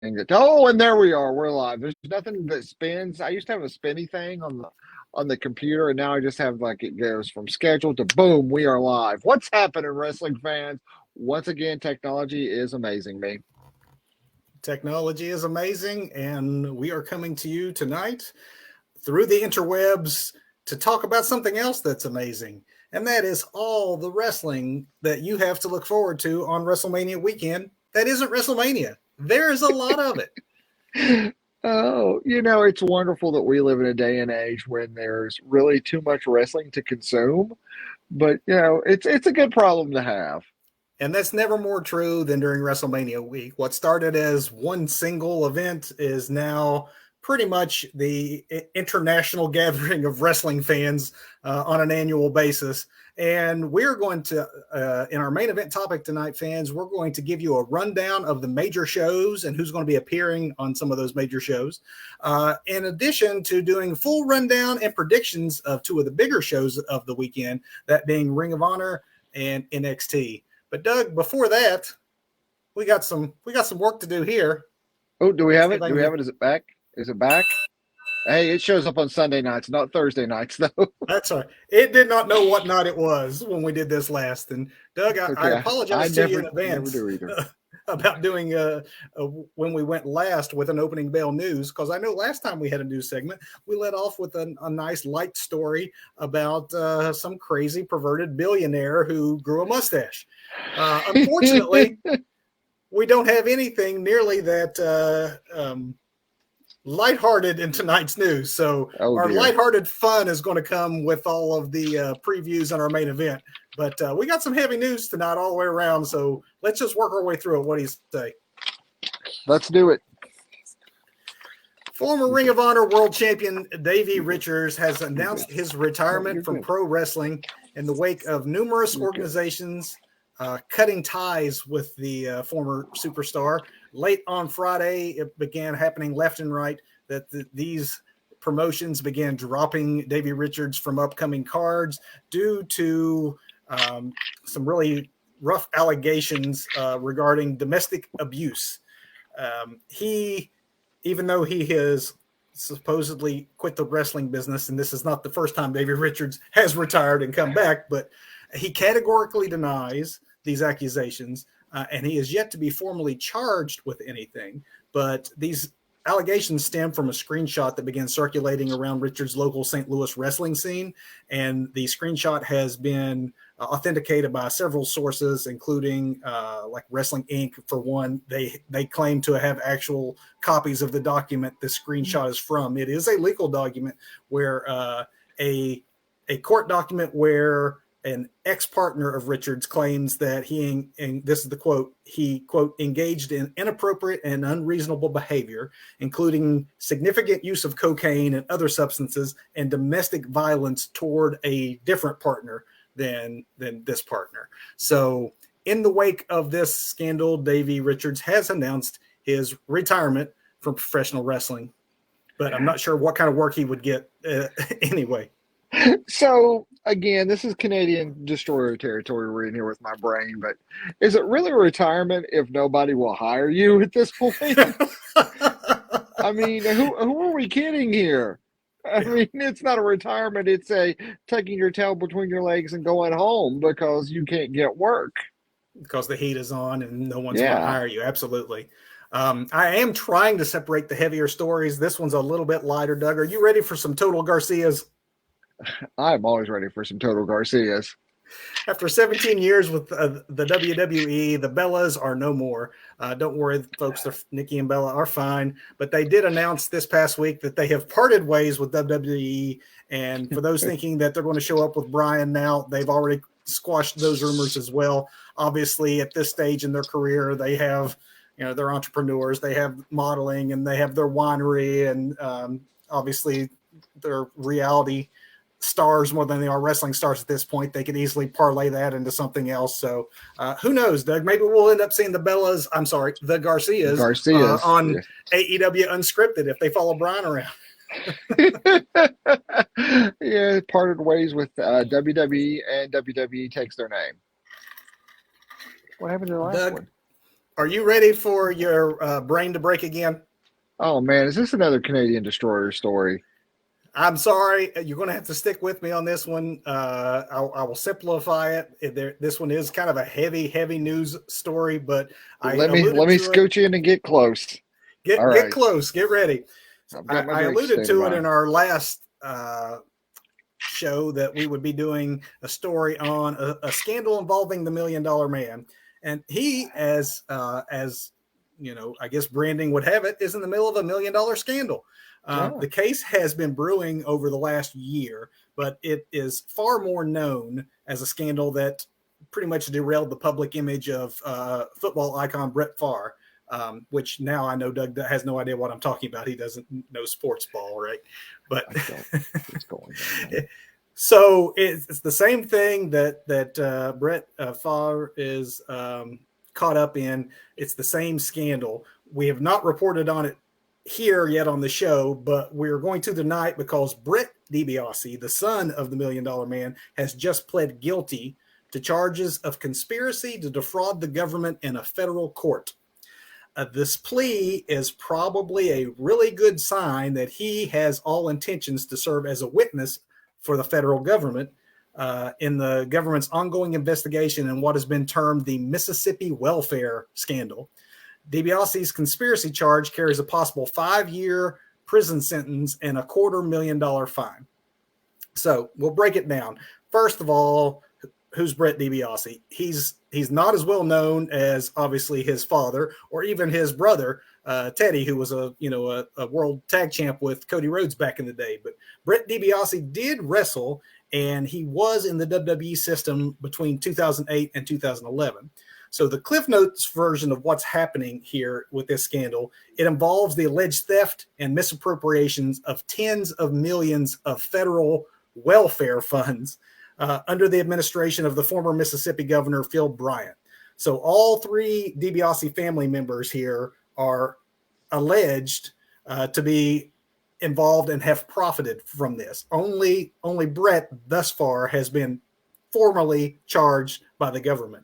Oh, and there we are. We're live. There's nothing that spins. I used to have a spinny thing on the computer, and now I just have like it goes from schedule to boom. We are live. What's happening, wrestling fans? Once again, technology is amazing me. Technology is amazing, and we are coming to you tonight through the interwebs to talk about something else that's amazing, and that is all the wrestling that you have to look forward to on WrestleMania weekend. That isn't WrestleMania. There is a lot of it. Oh, it's wonderful that we live in a day and age when there's really too much wrestling to consume. But it's a good problem to have. And that's never more true than during WrestleMania week. What started as one single event is now pretty much the international gathering of wrestling fans on an annual basis. And we're going to, in our main event topic tonight, fans, we're going to give you a rundown of the major shows and who's going to be appearing on some of those major shows. In addition to doing full rundown and predictions of two of the bigger shows of the weekend, that being Ring of Honor and NXT. But Doug, before that, we got some work to do here. Oh, do we have it? Do we have it? Is it back? Is it back? Hey, it shows up on Sunday nights, not Thursday nights, though. That's all right. It did not know what night it was when we did this last. And Doug, I apologize to you in advance about doing when we went last with an opening bell news, because I know last time we had a news segment, we let off with a nice light story about some crazy perverted billionaire who grew a mustache. Unfortunately, we don't have anything nearly that lighthearted in tonight's news. So our lighthearted fun is going to come with all of the previews on our main event. But we got some heavy news tonight all the way around. So let's just work our way through it. What do you say? Let's do it. Former Ring of Honor World Champion Davey Richards has announced his retirement from pro wrestling in the wake of numerous organizations cutting ties with the former superstar. Late on Friday, it began happening left and right that these promotions began dropping Davey Richards from upcoming cards due to some really rough allegations regarding domestic abuse. Even though he has supposedly quit the wrestling business, and this is not the first time Davey Richards has retired and come back, but he categorically denies these accusations, and he is yet to be formally charged with anything. But these allegations stem from a screenshot that began circulating around Richards' local St. Louis wrestling scene, and the screenshot has been authenticated by several sources, including like Wrestling Inc. For one. They claim to have actual copies of the document this screenshot is from. It is a legal document where a court document where an ex-partner of Richards claims that and this is the quote, he, quote, engaged in inappropriate and unreasonable behavior, including significant use of cocaine and other substances and domestic violence toward a different partner than this partner. So in the wake of this scandal, Davey Richards has announced his retirement from professional wrestling, but I'm not sure what kind of work he would get anyway. So again, this is Canadian destroyer territory. We're in here with my brain, but is it really retirement if nobody will hire you at this point? I mean, who are we kidding here? I mean, it's not a retirement. It's a tucking your tail between your legs and going home because you can't get work. Because the heat is on and no one's going to hire you. Absolutely. I am trying to separate the heavier stories. This one's a little bit lighter. Doug, are you ready for some Total Garcias? I'm always ready for some Total Garcias. After 17 years with the WWE, the Bellas are no more. Don't worry, folks. Nikki and Bella are fine. But they did announce this past week that they have parted ways with WWE. And for those thinking that they're going to show up with Bryan now, they've already squashed those rumors as well. Obviously, at this stage in their career, they have, they're entrepreneurs. They have modeling and they have their winery and obviously their reality stars more than they are wrestling stars at this point. They could easily parlay that into something else. So who knows, Doug? Maybe we'll end up seeing the Garcias on AEW Unscripted if they follow Bryan around. Yeah, parted ways with WWE, and WWE takes their name. What happened to the last one? Are you ready for your brain to break again? Oh man, is this another Canadian destroyer story? I'm sorry. You're going to have to stick with me on this one. I will simplify it. This one is kind of a heavy news story, but I Let alluded me to it. scooch in and get close. All Get right, close. Get ready. I've got my I drink alluded standing to it by. in our last show that we would be doing a story on a scandal involving the $1 Million Man, and he, as you know, I guess branding would have it, is in the middle of a $1 million scandal. Oh, The case has been brewing over the last year, but it is far more known as a scandal that pretty much derailed the public image of football icon Brett Favre. Which now I know Doug has no idea what I'm talking about. He doesn't know sports ball, right? But I don't. What's going on? so it's the same thing that Brett Favre is caught up in. It's the same scandal. We have not reported on it here yet on the show, but we're going to tonight because Brett DiBiase, the son of the $1 Million Man, has just pled guilty to charges of conspiracy to defraud the government in a federal court. This plea is probably a really good sign that he has all intentions to serve as a witness for the federal government in the government's ongoing investigation in what has been termed the Mississippi welfare scandal. DiBiase's conspiracy charge carries a possible 5-year prison sentence and a $250,000 fine. So we'll break it down. First of all, who's Brett DiBiase? He's not as well known as obviously his father or even his brother Teddy, who was a world tag champ with Cody Rhodes back in the day. But Brett DiBiase did wrestle, and he was in the WWE system between 2008 and 2011. So the Cliff Notes version of what's happening here with this scandal, it involves the alleged theft and misappropriations of tens of millions of federal welfare funds under the administration of the former Mississippi governor, Phil Bryant. So all three DiBiase family members here are alleged to be involved and have profited from this. Only Brett thus far has been formally charged by the government.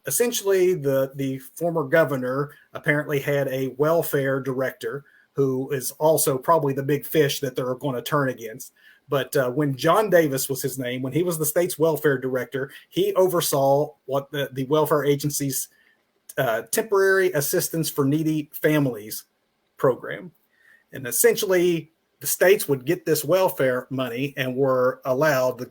Essentially, the former governor apparently had a welfare director who is also probably the big fish that they're going to turn against. But when John Davis was his name, when he was the state's welfare director, he oversaw what the welfare agency's temporary assistance for needy families program. And essentially, the states would get this welfare money and were allowed. The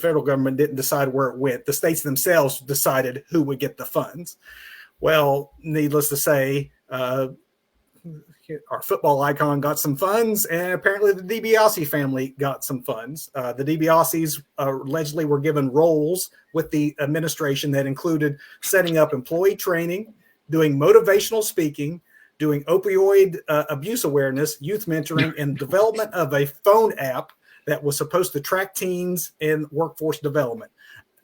federal government didn't decide where it went. The states themselves decided who would get the funds. Well, needless to say, our football icon got some funds, and apparently the DiBiase family got some funds. The DiBiases allegedly were given roles with the administration that included setting up employee training, doing motivational speaking, doing opioid abuse awareness, youth mentoring, and development of a phone app that was supposed to track teens in workforce development.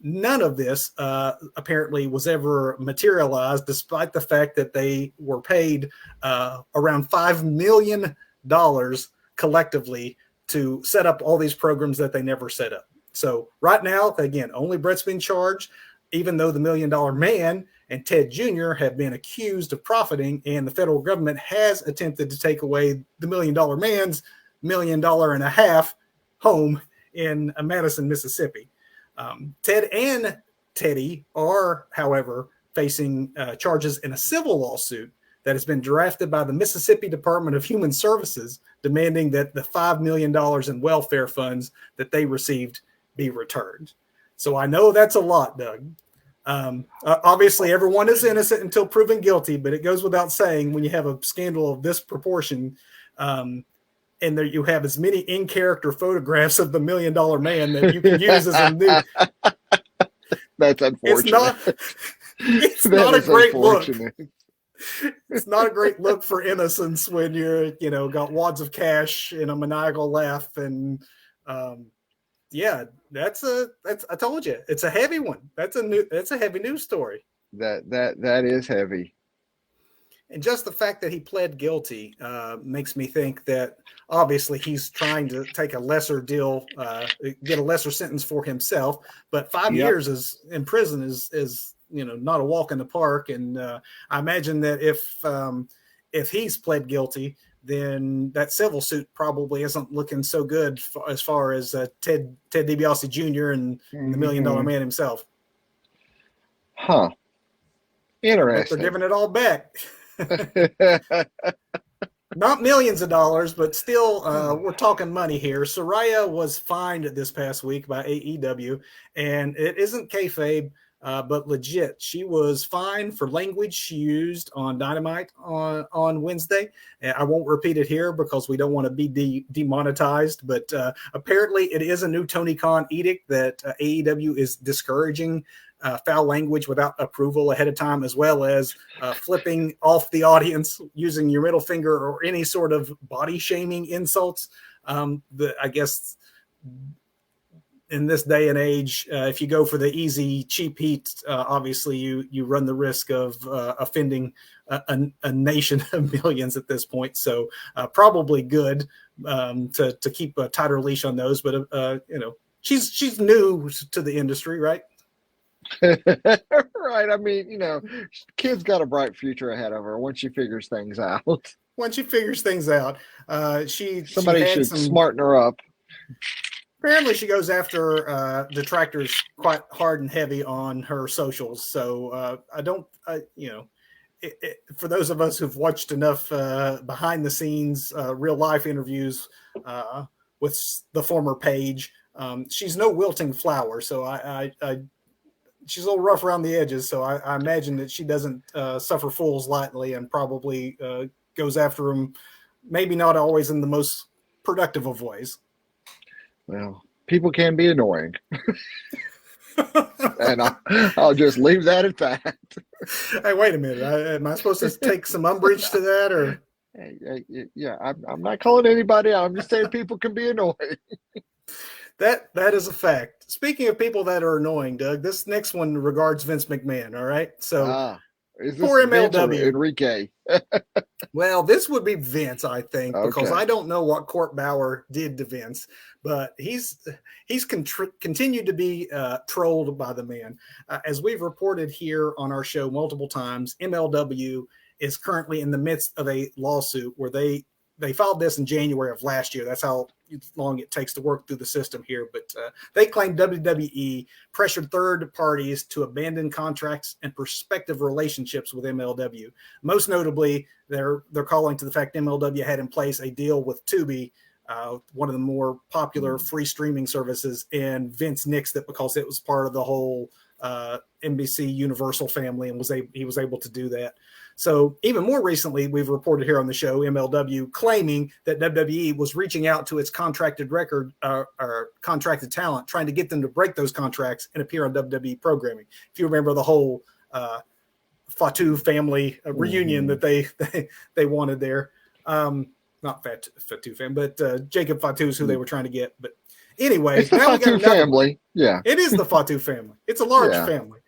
None of this apparently was ever materialized, despite the fact that they were paid around $5 million collectively to set up all these programs that they never set up. So right now, again, only Brett's been charged, even though the $1 Million Man and Ted Jr. have been accused of profiting, and the federal government has attempted to take away the $1 Million Man's $1.5 million home in Madison, Mississippi. Ted and Teddy are, however, facing charges in a civil lawsuit that has been drafted by the Mississippi Department of Human Services, demanding that the $5 million in welfare funds that they received be returned. So I know that's a lot, Doug. Obviously, everyone is innocent until proven guilty, but it goes without saying when you have a scandal of this proportion, and there you have as many in-character photographs of the $1 Million Man that you can use as a new. That's unfortunate. It's That not a is great look. unfortunate. It's not a great look for innocence when you're, got wads of cash and a maniacal laugh, and I told you, it's a heavy one. That's a heavy news story. That is heavy. And just the fact that he pled guilty makes me think that obviously he's trying to take a lesser deal, get a lesser sentence for himself. But 5 years in prison is not a walk in the park. And I imagine that if he's pled guilty, then that civil suit probably isn't looking so good as far as Ted DiBiase Jr. and the $1 Million Man himself. Huh. Interesting. They're giving it all back. Not millions of dollars, but still, we're talking money here. Saraya was fined this past week by AEW, and it isn't kayfabe, but legit. She was fined for language she used on Dynamite on Wednesday. I won't repeat it here because we don't want to be demonetized, but apparently it is a new Tony Khan edict that AEW is discouraging foul language without approval ahead of time, as well as flipping off the audience using your middle finger or any sort of body shaming insults. I guess in this day and age, if you go for the easy, cheap heat, obviously you run the risk of offending a nation of millions at this point. So probably good to keep a tighter leash on those. But she's new to the industry, right? Right. I mean, kid's got a bright future ahead of her once she figures things out. Somebody should smarten her up. Apparently, she goes after detractors quite hard and heavy on her socials. So for those of us who've watched enough behind the scenes real life interviews with the former Paige, she's no wilting flower. So she's a little rough around the edges, so I imagine that she doesn't suffer fools lightly and probably goes after them, maybe not always in the most productive of ways. Well, people can be annoying. And I'll just leave that at that. Hey, wait a minute. Am I supposed to take some umbrage to that? Or yeah, I'm not calling anybody out. I'm just saying people can be annoying. That is a fact. Speaking of people that are annoying, Doug, this next one regards Vince McMahon. All right, so is this poor Vince or MLW Enrique? Well, this would be Vince, I think, because Okay. I don't know what Court Bauer did to Vince, but he's continued to be trolled by the man. As we've reported here on our show multiple times, MLW is currently in the midst of a lawsuit where they filed this in January of last year. That's how long it takes to work through the system here. But they claim WWE pressured third parties to abandon contracts and prospective relationships with MLW. Most notably, they're calling to the fact MLW had in place a deal with Tubi, one of the more popular free streaming services, and Vince nixed it because it was part of the whole NBC Universal family, and he was able to do that. So even more recently, we've reported here on the show, MLW claiming that WWE was reaching out to its contracted contracted talent, trying to get them to break those contracts and appear on WWE programming. If you remember the whole Fatu family reunion that they wanted there. Not Fatu family, but Jacob Fatu's who they were trying to get. But anyway, it's the Fatu family. Yeah, it is the Fatu family. It's a large family.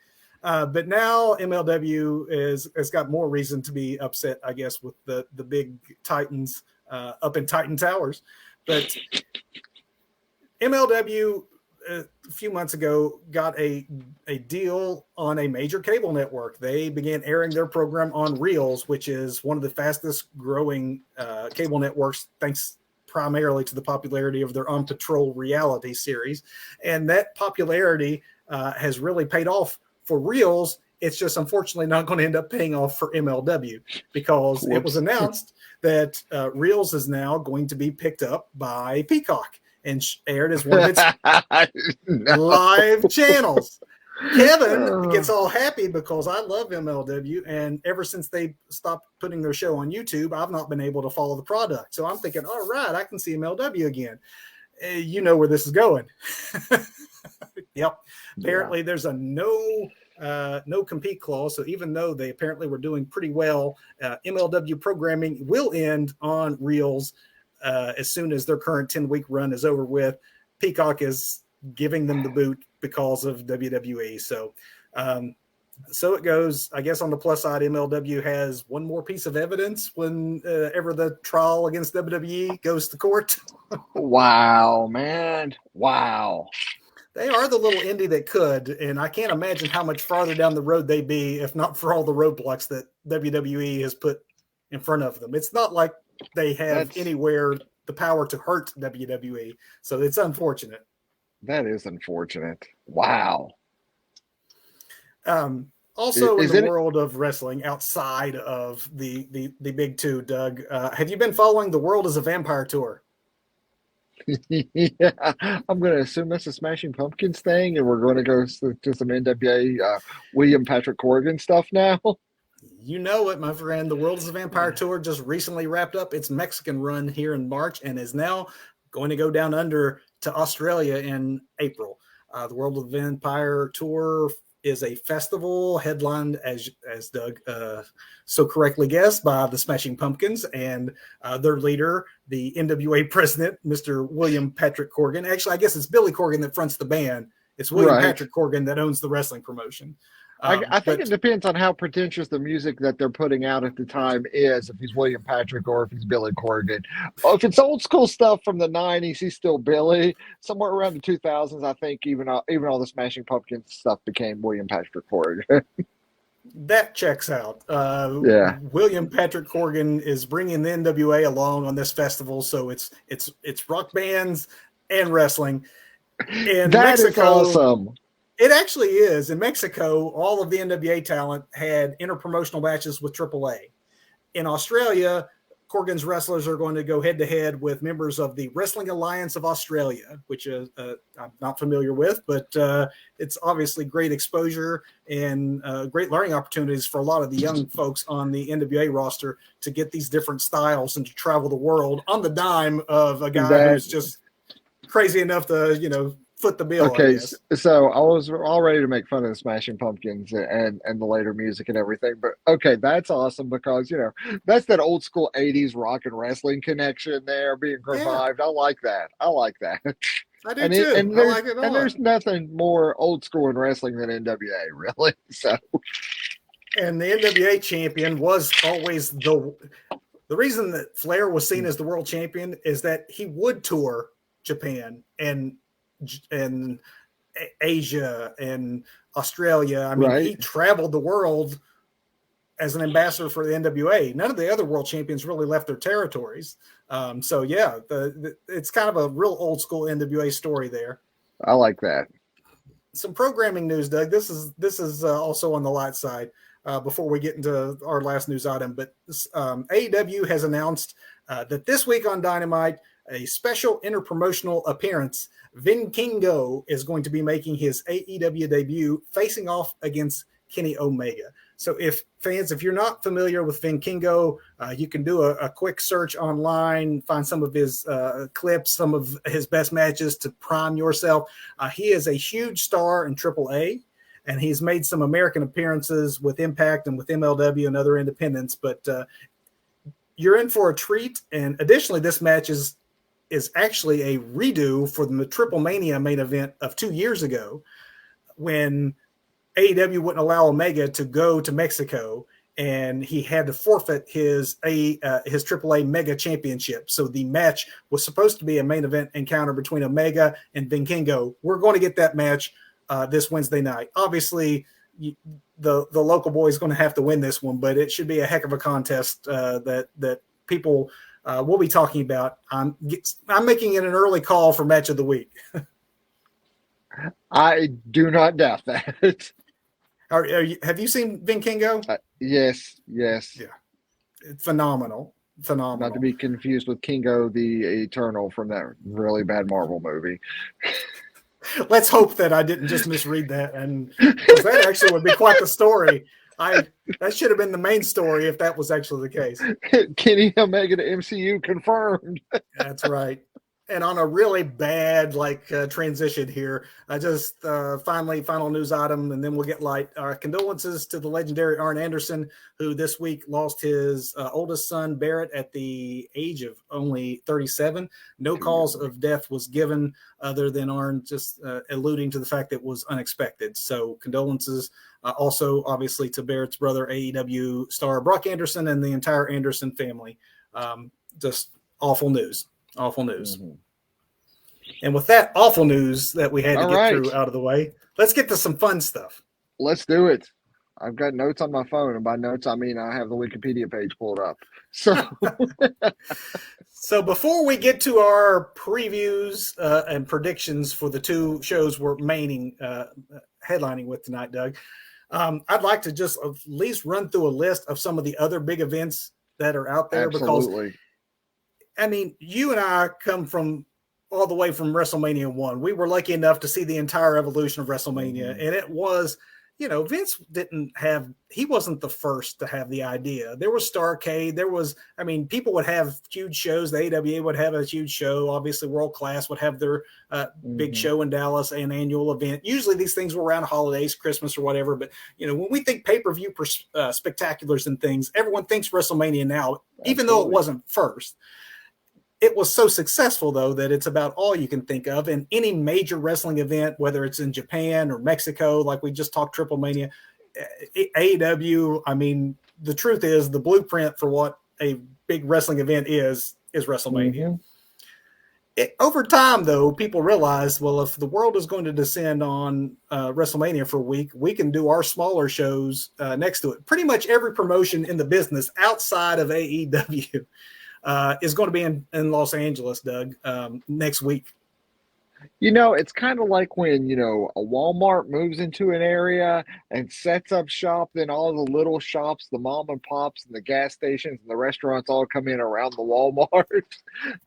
But now MLW has got more reason to be upset, I guess, with the big Titans up in Titan Towers. But MLW a few months ago got a deal on a major cable network. They began airing their program on Reels, which is one of the fastest growing cable networks, thanks primarily to the popularity of their On Patrol reality series. And that popularity has really paid off for Reels. It's just unfortunately not going to end up paying off for MLW because it was announced that Reels is now going to be picked up by Peacock and aired as one of its live channels. Kevin gets all happy because I love MLW, and ever since they stopped putting their show on YouTube, I've not been able to follow the product. So I'm thinking, all right, I can see MLW again. You know where this is going. Yep. Apparently there's a no compete clause. So even though they apparently were doing pretty well, MLW programming will end on Reels as soon as their current 10-week run is over with. Peacock is giving them the boot because of WWE. So it goes. I guess on the plus side, MLW has one more piece of evidence whenever the trial against WWE goes to court. Wow, man. Wow. They are the little indie that could, and I can't imagine how much farther down the road they'd be if not for all the roadblocks that WWE has put in front of them. It's not like they have anywhere the power to hurt WWE, so it's unfortunate. That is unfortunate. Wow. Also, in the world of wrestling, outside of the big two, Doug, have you been following the World as a Vampire tour? Yeah, I'm going to assume that's a Smashing Pumpkins thing, and we're going to go to some NWA William Patrick Corgan stuff now. You know it, my friend. The World as a Vampire tour just recently wrapped up its Mexican run here in March and is now going to go down under to Australia in April. The World of the Vampire tour is a festival headlined, as Doug so correctly guessed, by the Smashing Pumpkins and their leader, the NWA president, Mr. William Patrick Corgan. Actually, I guess it's Billy Corgan that fronts the band. It's William Patrick Corgan that owns the wrestling promotion. I think it depends on how pretentious the music that they're putting out at the time is, if he's William Patrick or if he's Billy Corgan. If it's old school stuff from the 90s, he's still Billy. Somewhere around the 2000s, I think even all the Smashing Pumpkins stuff became William Patrick Corgan. That checks out. William Patrick Corgan is bringing the NWA along on this festival, so it's rock bands and wrestling. And that is awesome. It actually is. In Mexico, all of the NWA talent had interpromotional matches with AAA. In Australia, Corgan's wrestlers are going to go head-to-head with members of the Wrestling Alliance of Australia, which I'm not familiar with, but it's obviously great exposure and great learning opportunities for a lot of the young folks on the NWA roster to get these different styles and to travel the world on the dime of a guy who's just crazy enough to, foot the bill. Okay, so I was all ready to make fun of the Smashing Pumpkins and the later music and everything, but okay, that's awesome because that's that old school 80s rock and wrestling connection there being revived. Yeah. I like that. I do too. I like it a lot. And there's nothing more old school in wrestling than NWA, really. So, and the NWA champion was always the reason that Flair was seen as the world champion is that he would tour Japan and Asia and Australia. I mean, he traveled the world as an ambassador for the NWA. None of the other world champions really left their territories. So yeah, it's kind of a real old school NWA story there. I like that. Some programming news, Doug. This is also on the light side before we get into our last news item. But AEW has announced that this week on Dynamite, a special interpromotional appearance, Vin Kingo is going to be making his AEW debut facing off against Kenny Omega. So if you're not familiar with Vin Kingo, you can do a quick search online, find some of his clips, some of his best matches to prime yourself. He is a huge star in AAA, and he's made some American appearances with Impact and with MLW and other independents, but you're in for a treat. And additionally, this match is actually a redo for the Wrestlemania main event of 2 years ago when AEW wouldn't allow Omega to go to Mexico and he had to forfeit his AAA Mega Championship. So the match was supposed to be a main event encounter between Omega and Vin Kingo. We're going to get that match this Wednesday night. Obviously, the local boy is going to have to win this one, but it should be a heck of a contest that people we'll be talking about. I'm making it an early call for match of the week. I do not doubt that. Have you seen Vin Kingo? Yes. Yeah, it's phenomenal. Not to be confused with Kingo the Eternal from that really bad Marvel movie. Let's hope that I didn't just misread that, and because that actually would be quite the story. That should have been the main story if that was actually the case. Kenny Omega to MCU confirmed. That's right. And on a really bad transition here, just final news item, and then we'll get light. Our condolences to the legendary Arn Anderson, who this week lost his oldest son, Barrett, at the age of only 37. No cause of death was given other than Arn just alluding to the fact that it was unexpected. So condolences also, obviously, to Barrett's brother, AEW star Brock Anderson, and the entire Anderson family. Just awful news. Awful news. Mm-hmm. And with that awful news that we had to All get right, through out of the way, let's get to some fun stuff. let's do it. I've got notes on my phone, and by notes I mean I have the Wikipedia page pulled up. So So before we get to our previews and predictions for the two shows we're headlining with tonight, Doug, I'd like to just at least run through a list of some of the other big events that are out there. absolutely. Because, I mean, you and I come from all the way from WrestleMania 1. We were lucky enough to see the entire evolution of WrestleMania, and it was, Vince he wasn't the first to have the idea. There was Starrcade. People would have huge shows. The AWA would have a huge show. Obviously, World Class would have their big show in Dallas, an annual event. Usually these things were around holidays, Christmas or whatever. But, when we think pay-per-view spectaculars and things, everyone thinks WrestleMania now, even though it wasn't first. It was so successful, though, that it's about all you can think of. And any major wrestling event, whether it's in Japan or Mexico, like we just talked Triple Mania, AEW, the truth is the blueprint for what a big wrestling event is WrestleMania. Over time, though, people realize, well, if the world is going to descend on WrestleMania for a week, we can do our smaller shows next to it. Pretty much every promotion in the business outside of AEW is going to be in Los Angeles, Doug, next week. It's kind of like when, a Walmart moves into an area and sets up shop, then all the little shops, the mom and pops and the gas stations and the restaurants all come in around the Walmart.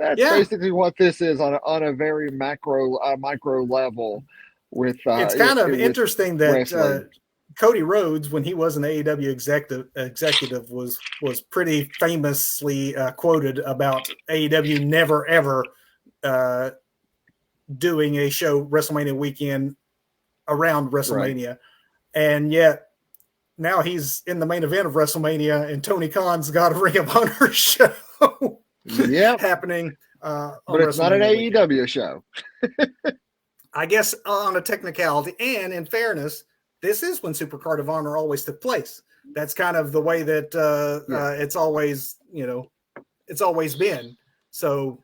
That's basically what this is on a very micro level with it's kind of interesting that Cody Rhodes, when he was an AEW executive, was pretty famously quoted about AEW never ever doing a show WrestleMania weekend around WrestleMania, right. And yet now he's in the main event of WrestleMania, and Tony Khan's got a Ring of Honor show happening. But it's not an AEW show. I guess on a technicality, and in fairness, this is when SuperCard of Honor always took place. That's kind of the way that it's always, it's always been. So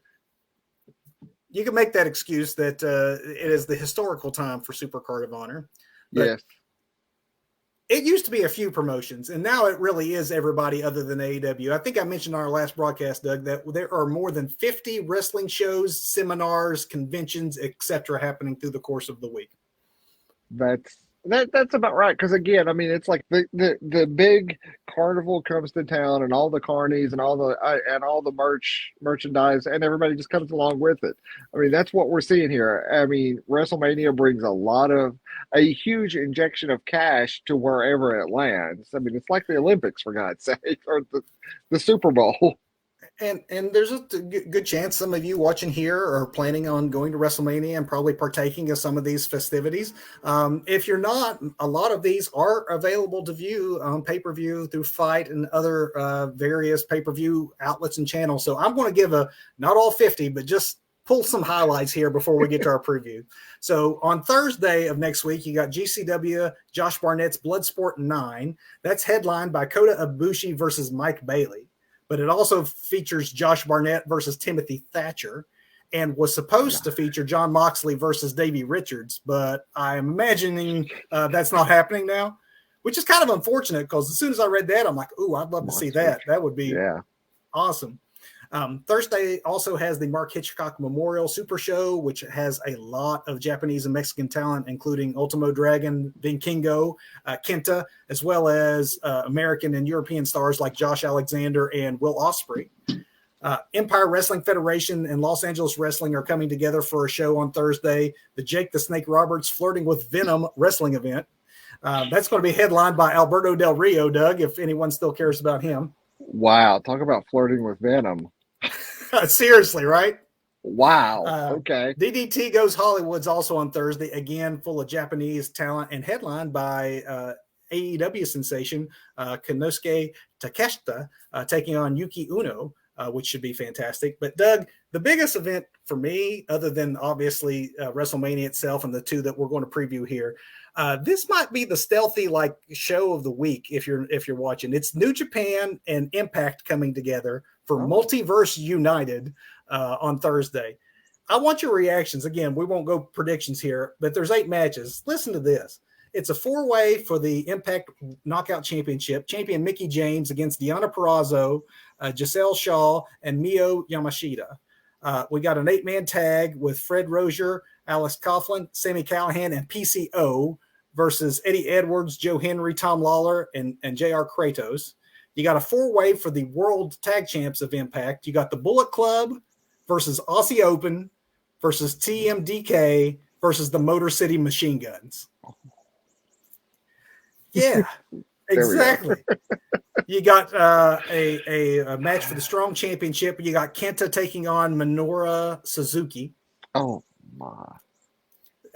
you can make that excuse that it is the historical time for SuperCard of Honor. But yes. It used to be a few promotions, and now it really is everybody other than AEW. I think I mentioned on our last broadcast, Doug, that there are more than 50 wrestling shows, seminars, conventions, etc., happening through the course of the week. That's about right. Because again, it's like the big carnival comes to town, and all the carnies and all the merchandise, and everybody just comes along with it. That's what we're seeing here. WrestleMania brings a huge injection of cash to wherever it lands. It's like the Olympics, for God's sake, or the Super Bowl. And there's a good chance some of you watching here are planning on going to WrestleMania and probably partaking of some of these festivities. If you're not, a lot of these are available to view on pay-per-view through Fight and other various pay-per-view outlets and channels. So I'm going to give not all 50, but just pull some highlights here before we get to our preview. So on Thursday of next week, you got GCW, Josh Barnett's Bloodsport 9. That's headlined by Kota Ibushi versus Mike Bailey. But it also features Josh Barnett versus Timothy Thatcher, and was supposed to feature Jon Moxley versus Davey Richards. But I'm imagining that's not happening now, which is kind of unfortunate, because as soon as I read that, I'm like, ooh, I'd love to see that. That would be awesome. Thursday also has the Mark Hitchcock Memorial Super Show, which has a lot of Japanese and Mexican talent, including Ultimo Dragon, Vinkingo, Kenta, as well as American and European stars like Josh Alexander and Will Ospreay. Empire Wrestling Federation and Los Angeles Wrestling are coming together for a show on Thursday, the Jake the Snake Roberts Flirting with Venom wrestling event. That's going to be headlined by Alberto Del Rio, Doug, if anyone still cares about him. Wow, talk about flirting with Venom. Seriously, right? Wow. Okay. DDT Goes Hollywood's also on Thursday, again, full of Japanese talent and headlined by AEW sensation Konosuke Takeshita taking on Yuki Uno, which should be fantastic. But Doug, the biggest event for me, other than obviously WrestleMania itself and the two that we're going to preview here, this might be the stealthy show of the week if you're watching. It's New Japan and Impact coming together for Multiverse United on Thursday. I want your reactions. Again, we won't go predictions here, but there's 8 matches. Listen to this. It's a 4-way for the Impact Knockout Championship. Champion Mickie James against Deonna Purrazzo, Giselle Shaw, and Mio Yamashita. We got an 8-man tag with Fred Rozier, Alice Coughlin, Sami Callihan, and PCO versus Eddie Edwards, Joe Henry, Tom Lawler, and JR Kratos. You got a 4-way for the World Tag Champs of Impact. You got the Bullet Club versus Aussie Open versus TMDK versus the Motor City Machine Guns. Yeah, exactly. You got a match for the Strong Championship. You got Kenta taking on Minoru Suzuki. Oh, my.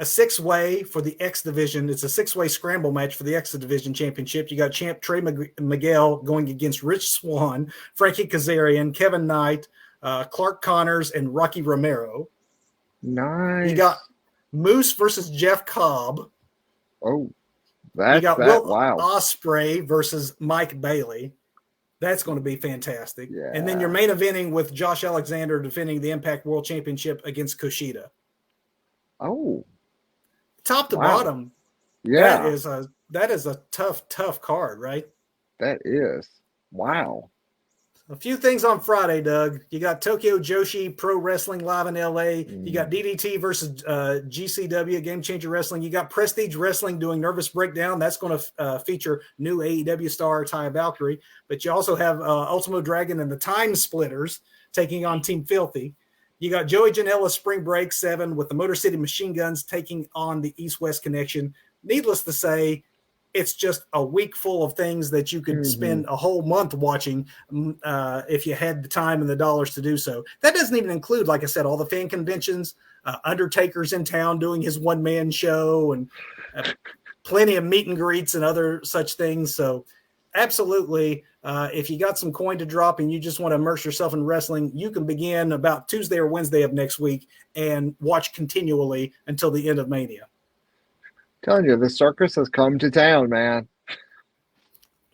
A 6-way for the X Division. It's a 6-way scramble match for the X Division Championship. You got champ Trey Miguel going against Rich Swann, Frankie Kazarian, Kevin Knight, Clark Connors, and Rocky Romero. Nice. You got Moose versus Jeff Cobb. Oh, you got Will wow. Ospreay versus Mike Bailey. That's going to be fantastic. Yeah. And then you're main eventing with Josh Alexander defending the Impact World Championship against Kushida. Oh. Top to bottom. Yeah. That is a tough card, right? That is. Wow. A few things on Friday, Doug. You got Tokyo Joshi Pro Wrestling live in LA. You got DDT versus GCW, Game Changer Wrestling. You got Prestige Wrestling doing Nervous Breakdown. That's going to feature new AEW star Taya Valkyrie. But you also have Ultimo Dragon and the Time Splitters taking on Team Filthy. You got Joey Janela Spring Break 7 with the Motor City Machine Guns taking on the East-West Connection. Needless to say, it's just a week full of things that you could spend a whole month watching if you had the time and the dollars to do so. That doesn't even include, like I said, all the fan conventions, Undertaker's in town doing his one-man show, and plenty of meet and greets and other such things. So absolutely, if you got some coin to drop and you just want to immerse yourself in wrestling, you can begin about Tuesday or Wednesday of next week and watch continually until the end of Mania. Telling you, the circus has come to town, man.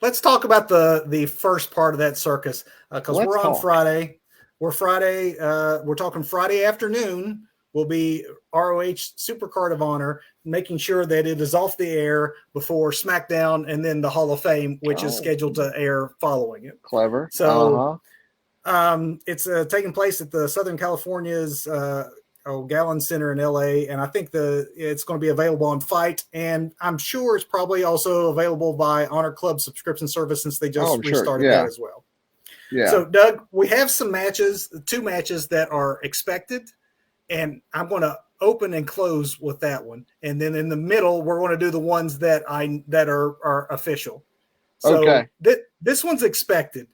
Let's talk about the first part of that circus because we're on Friday. We're talking Friday afternoon. Will be ROH SuperCard of Honor, making sure that it is off the air before SmackDown and then the Hall of Fame, which is scheduled to air following it. Clever. So it's taking place at the Southern California's Gallon Center in LA, and I think it's going to be available on Fight, and I'm sure it's probably also available by Honor Club subscription service since they just restarted that as well. Yeah. So, Doug, we have some matches, 2 matches that are expected, and I'm going to open and close with that one, and then in the middle we're going to do the ones that are official. So this one's expected.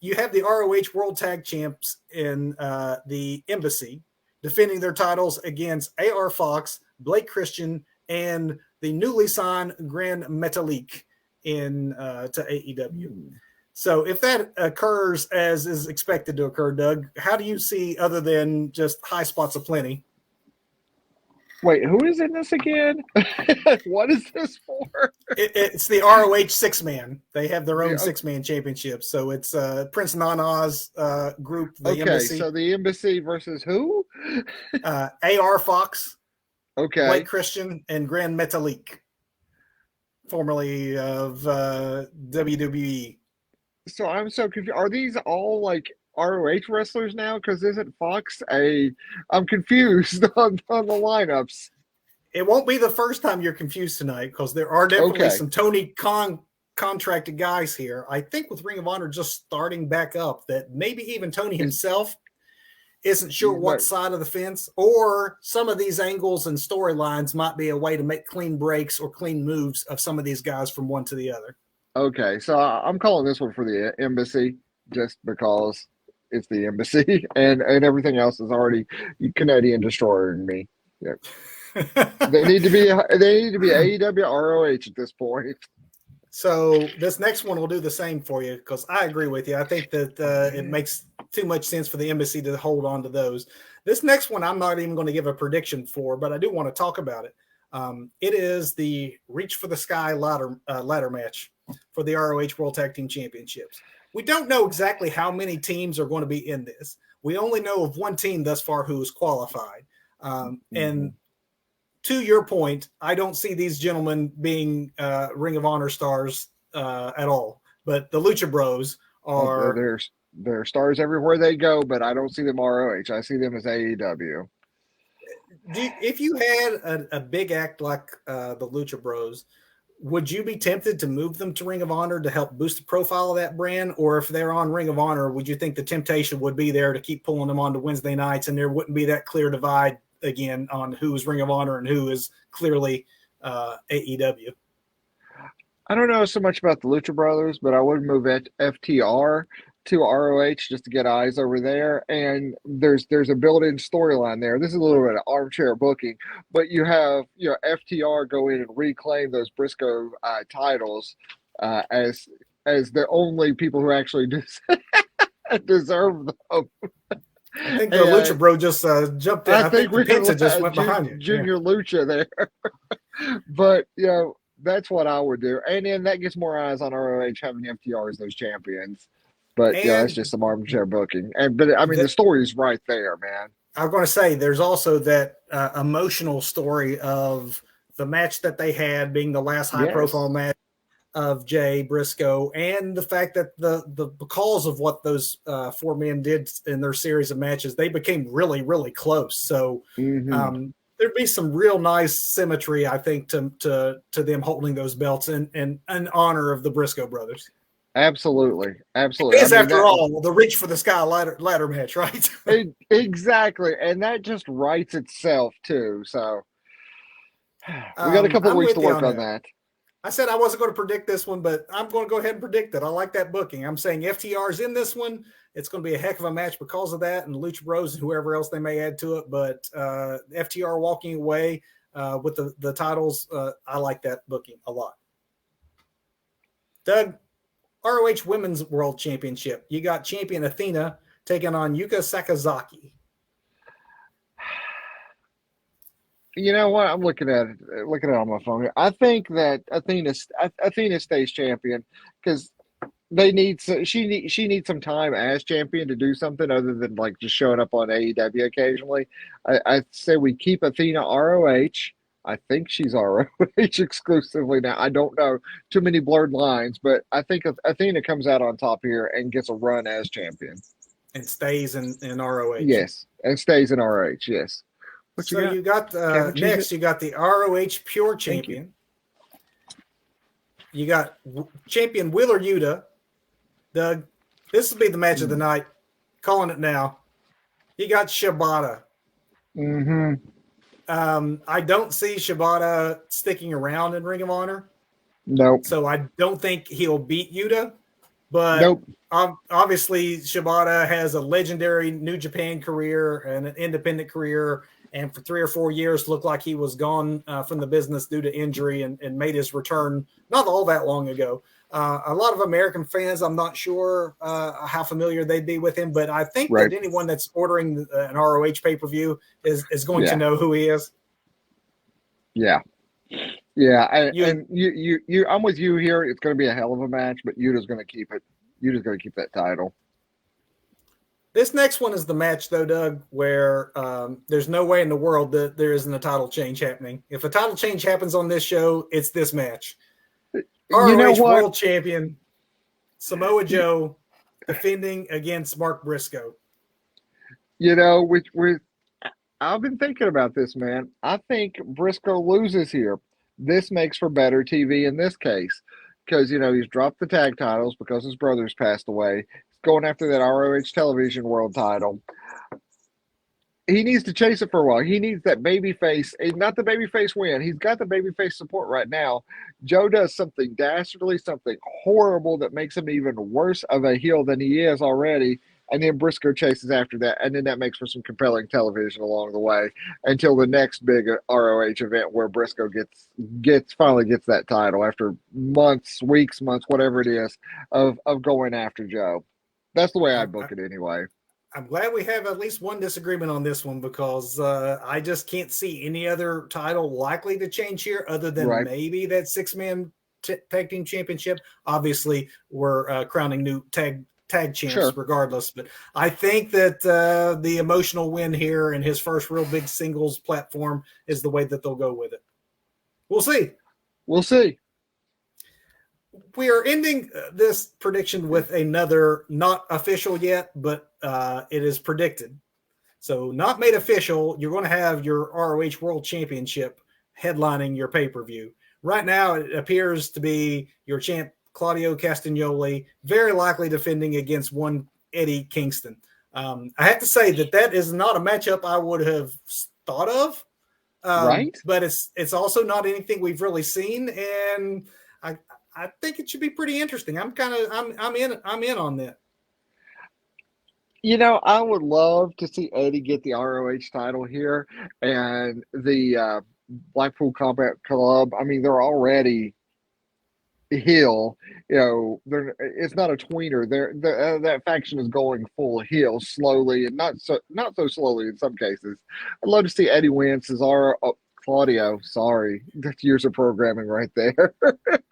You have the ROH World Tag Champs in the Embassy defending their titles against AR Fox, Blake Christian, and the newly signed Grand Metalik to AEW. So if that occurs as is expected to occur, Doug, how do you see, other than just high spots aplenty? Wait, who is in this again? What is this for? It's the ROH 6-man. They have their own 6-man championship. So it's Prince Nana's group, the Embassy. So the Embassy versus who? AR Fox, Blake Christian, and Grand Metalik, formerly of WWE. So I'm so confused. Are these all like ROH wrestlers now? Because isn't Fox I'm confused on the lineups. It won't be the first time you're confused tonight because there are definitely some Tony Khan contracted guys here. I think with Ring of Honor just starting back up, that maybe even Tony himself isn't sure what side of the fence, or some of these angles and storylines might be a way to make clean breaks or clean moves of some of these guys from one to the other. Okay, so I'm calling this one for the Embassy just because it's the Embassy and everything else is already Canadian Destroyer in me. Yep. They need to be AEW ROH at this point. So this next one will do the same for you because I agree with you. I think that it makes too much sense for the Embassy to hold on to those. This next one I'm not even going to give a prediction for, but I do want to talk about it. It is the Reach for the Sky ladder match for the ROH World Tag Team Championships. We don't know exactly how many teams are going to be in this. We only know of one team thus far who is qualified. And to your point, I don't see these gentlemen being Ring of Honor stars at all. But the Lucha Bros are. They're stars everywhere they go, but I don't see them ROH. I see them as AEW. If you had a big act like the Lucha Bros, would you be tempted to move them to Ring of Honor to help boost the profile of that brand? Or if they're on Ring of Honor, would you think the temptation would be there to keep pulling them on to Wednesday nights and there wouldn't be that clear divide again on who is Ring of Honor and who is clearly AEW? I don't know so much about the Lucha Brothers, but I would move FTR to ROH just to get eyes over there. And there's a built-in storyline there. This is a little bit of armchair booking, but you have FTR go in and reclaim those Briscoe titles as the only people who actually deserve them. I think the Lucha Bro just jumped in. I think Penta just went behind you. Junior Lucha there. But, that's what I would do. And then that gets more eyes on ROH having FTR as those champions. But, that's just some armchair booking. But I mean, the story's right there, man. I'm going to say there's also that emotional story of the match that they had being the last high-profile match of Jay Briscoe, and the fact that because of what those four men did in their series of matches, they became really, really close. So there'd be some real nice symmetry, I think, to them holding those belts in honor of the Briscoe brothers. Absolutely. It is, after all, the reach for the sky ladder match, right? Exactly. And that just writes itself, too. So we got a couple of weeks to work on that. I said I wasn't going to predict this one, but I'm going to go ahead and predict it. I like that booking. I'm saying FTR's in this one. It's going to be a heck of a match because of that, and Lucha Bros and whoever else they may add to it. But FTR walking away with the titles, I like that booking a lot. Doug, ROH Women's World Championship. You got champion Athena taking on Yuka Sakazaki. You know what? I'm looking at it on my phone here. I think that Athena stays champion because she needs some time as champion to do something other than like just showing up on AEW occasionally. I say we keep Athena ROH. I think she's ROH exclusively now. I don't know, too many blurred lines, but I think Athena comes out on top here and gets a run as champion. And stays in ROH. Yes, and stays in ROH, yes. You got next, you got the ROH Pure Champion. You got champion Wheeler Yuta. Doug, this will be the match of the night. Calling it now. You got Shibata. I don't see Shibata sticking around in Ring of Honor. Nope. So I don't think he'll beat Yuta. But obviously Shibata has a legendary New Japan career and an independent career. And for 3 or 4 years, looked like he was gone from the business due to injury and made his return not all that long ago. A lot of American fans, I'm not sure how familiar they'd be with him, but I think that anyone that's ordering an ROH pay-per-view is going to know who he is. Yeah. Yeah. And you I'm with you here. It's going to be a hell of a match, but Yuta's going to keep it. Yuta's going to keep that title. This next one is the match, though, Doug, where there's no way in the world that there isn't a title change happening. If a title change happens on this show, it's this match. ROH World Champion Samoa Joe defending against Mark Briscoe. I've been thinking about this, man. I think Briscoe loses here. This makes for better TV in this case because, he's dropped the tag titles because his brother's passed away. Going after that ROH television world title. He needs to chase it for a while. He needs that babyface, not the babyface win. He's got the babyface support right now. Joe does something dastardly, something horrible that makes him even worse of a heel than he is already. And then Briscoe chases after that. And then that makes for some compelling television along the way until the next big ROH event where Briscoe finally gets that title after months, whatever it is, of going after Joe. That's the way I book it anyway. I'm glad we have at least one disagreement on this one because I just can't see any other title likely to change here other than maybe that 6-man tag team championship. Obviously, we're crowning new tag tag champs Sure. regardless. But I think that the emotional win here and his first real big singles platform is the way that they'll go with it. We'll see. We'll see. We are ending this prediction with another not official yet, but it is predicted. So not made official, you're going to have your ROH World Championship headlining your pay-per-view. Right now, it appears to be your champ, Claudio Castagnoli, very likely defending against one Eddie Kingston. I have to say that is not a matchup I would have thought of. Right. But it's also not anything we've really seen. And I think it should be pretty interesting. I'm in on that. You know, I would love to see Eddie get the ROH title here, and the Blackpool Combat Club. I mean, they're already heel. You know, it's not a tweener. That faction is going full heel slowly, and not so slowly in some cases. I'd love to see Eddie win. Cesaro, Claudio. Sorry, that's years of programming right there.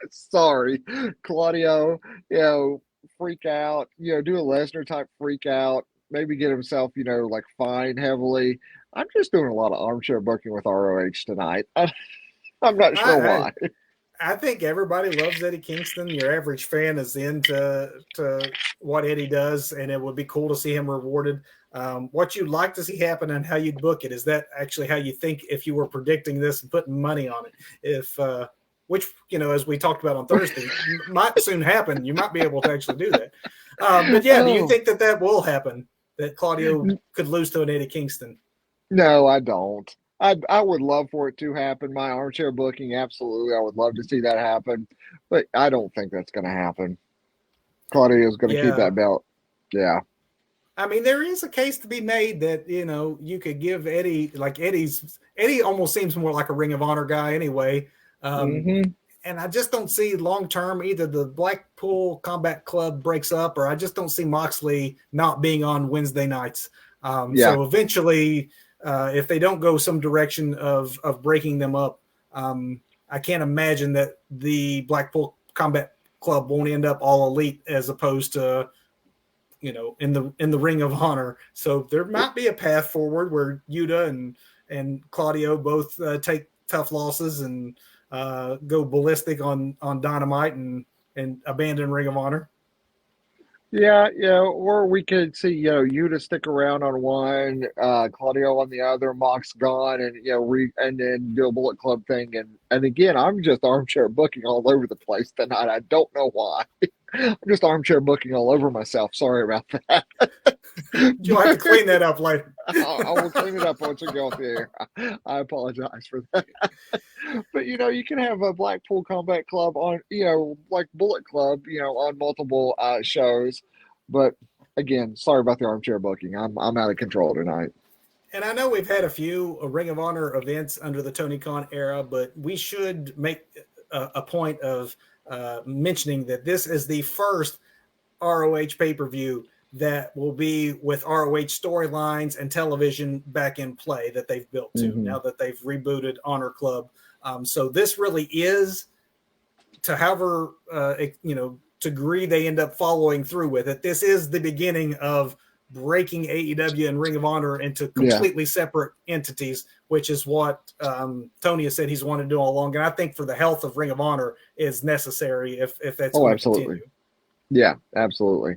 Sorry, Claudio. You know, freak out. You know, do a Lesnar type freak out. Maybe get himself, you know, like fined heavily. I'm just doing a lot of armchair booking with ROH tonight. I'm not sure why. I think everybody loves Eddie Kingston. Your average fan is into what Eddie does, and it would be cool to see him rewarded. What you'd like to see happen and how you'd book it, is that actually how you think if you were predicting this and putting money on it? If which, you know, as we talked about on Thursday, might soon happen. You might be able to actually do that. But yeah, do you think that will happen? That Claudio could lose to an Eddie Kingston? No, I don't. I would love for it to happen. My armchair booking, absolutely. I would love to see that happen, but I don't think that's going to happen. Claudio's going to keep that belt. Yeah. I mean, there is a case to be made that, you know, you could give Eddie, like Eddie almost seems more like a Ring of Honor guy anyway. And I just don't see long-term either the Blackpool Combat Club breaks up, or I just don't see Moxley not being on Wednesday nights. So eventually, if they don't go some direction of breaking them up, I can't imagine that the Blackpool Combat Club won't end up all elite as opposed to, you know, in the Ring of Honor. So there might be a path forward where Yuta and Claudio both take tough losses and go ballistic on Dynamite and abandon Ring of Honor. Yeah, or we could see, you know, Yuta stick around on one, Claudio on the other, Mox gone, and you know, and then do a Bullet Club thing, and again, I'm just armchair booking all over the place tonight. I don't know why. I'm just armchair booking all over myself. Sorry about that. You'll have to clean that up later. I will clean it up once we go off the air. I apologize for that. But, you know, you can have a Blackpool Combat Club on, you know, like Bullet Club, you know, on multiple shows. But, again, sorry about the armchair booking. I'm out of control tonight. And I know we've had a few Ring of Honor events under the Tony Khan era, but we should make a point of mentioning that this is the first ROH pay-per-view that will be with ROH storylines and television back in play that they've built to now that they've rebooted Honor Club. So this really is, to however you know, degree they end up following through with it, this is the beginning of breaking AEW and Ring of Honor into completely separate entities, which is what Tony has said he's wanted to do all along. And I think for the health of Ring of Honor is necessary if that's going to continue. Yeah, absolutely.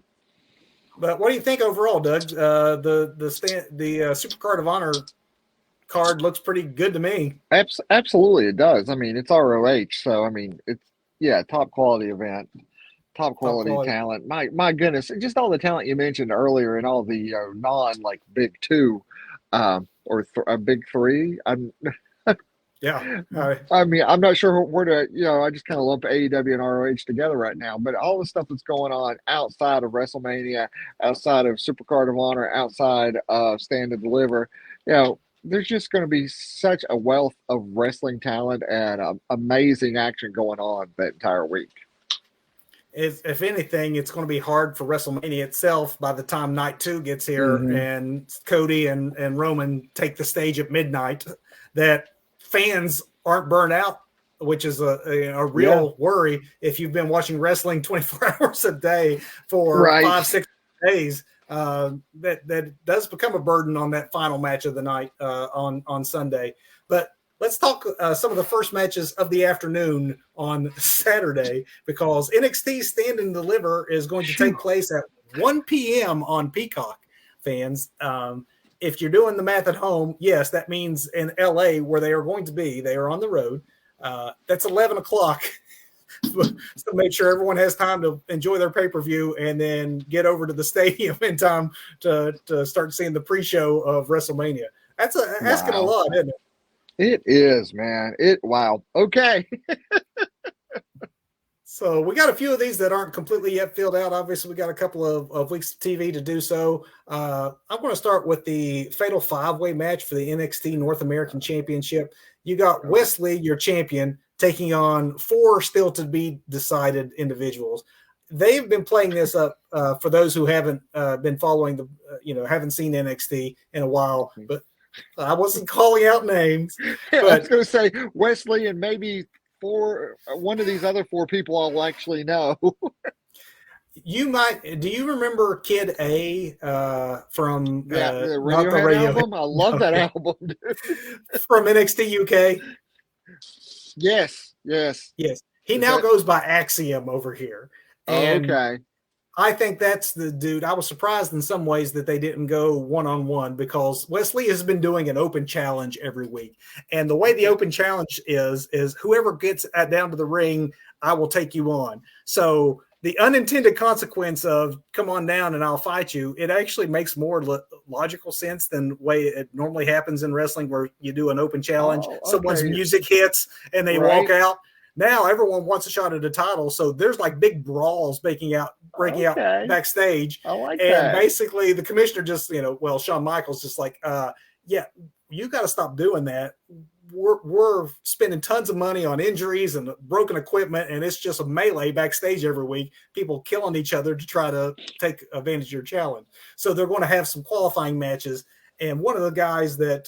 But what do you think overall, Doug? The SuperCard of Honor card looks pretty good to me. Absolutely, it does. I mean, it's ROH, so I mean, it's top quality event, top quality talent. My goodness, just all the talent you mentioned earlier, and all the non like big two, or a big three. I mean, I'm not sure where to, you know, I just kind of lump AEW and ROH together right now, but all the stuff that's going on outside of Wrestlemania, outside of SuperCard of Honor, outside of Stand and Deliver, you know, there's just going to be such a wealth of wrestling talent and amazing action going on that entire week. If anything, it's going to be hard for WrestleMania itself by the time night 2 gets here and Cody and Roman take the stage at midnight, that fans aren't burned out, which is a real worry if you've been watching wrestling 24 hours a day for 5-6 days, that does become a burden on that final match of the night on Sunday. But let's talk some of the first matches of the afternoon on Saturday, because NXT Stand and Deliver is going to take place at 1 p.m. on Peacock, fans. If you're doing the math at home, yes, that means in LA, where they are going to be, they are on the road. That's 11 o'clock. So make sure everyone has time to enjoy their pay-per-view and then get over to the stadium in time to start seeing the pre-show of WrestleMania. That's asking a lot, isn't it? It is, man. Wow. Okay. So we got a few of these that aren't completely yet filled out. Obviously, we got a couple of weeks of TV to do so. I'm going to start with the Fatal 5-Way match for the NXT North American Championship. You got Wesley, your champion, taking on 4 still to be decided individuals. They've been playing this up for those who haven't been following haven't seen NXT in a while, but I wasn't calling out names. But I was going to say Wesley and maybe one of these other 4 people I'll actually know. You might. Do you remember Kid A from the Radiohead album? I love that album, dude. From NXT UK. Yes. He now goes by Axiom over here. And okay. I think that's the dude. I was surprised in some ways that they didn't go one-on-one, because Wesley has been doing an open challenge every week. And the way the open challenge is whoever gets down to the ring, I will take you on. So the unintended consequence of come on down and I'll fight you, it actually makes more logical sense than the way it normally happens in wrestling, where you do an open challenge, someone's music hits and they walk out. Now everyone wants a shot at the title, so there's like big brawls breaking out backstage. I like and that. Basically the commissioner just, Shawn Michaels just like, you got to stop doing that. We're spending tons of money on injuries and broken equipment, and it's just a melee backstage every week, people killing each other to try to take advantage of your challenge. So they're going to have some qualifying matches, and one of the guys that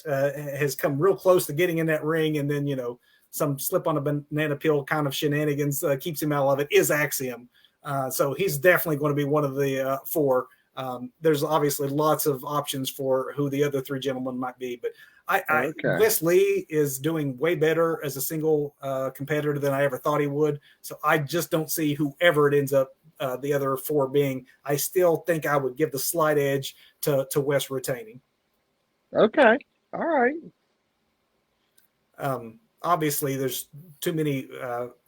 has come real close to getting in that ring, and then, some slip on a banana peel kind of shenanigans keeps him out of it, is Axiom. So he's definitely going to be one of the 4. There's obviously lots of options for who the other 3 gentlemen might be, but Wesley is doing way better as a single competitor than I ever thought he would. So I just don't see whoever it ends up the other 4 being. I still think I would give the slight edge to Wes retaining. Okay. All right. Obviously, there's too many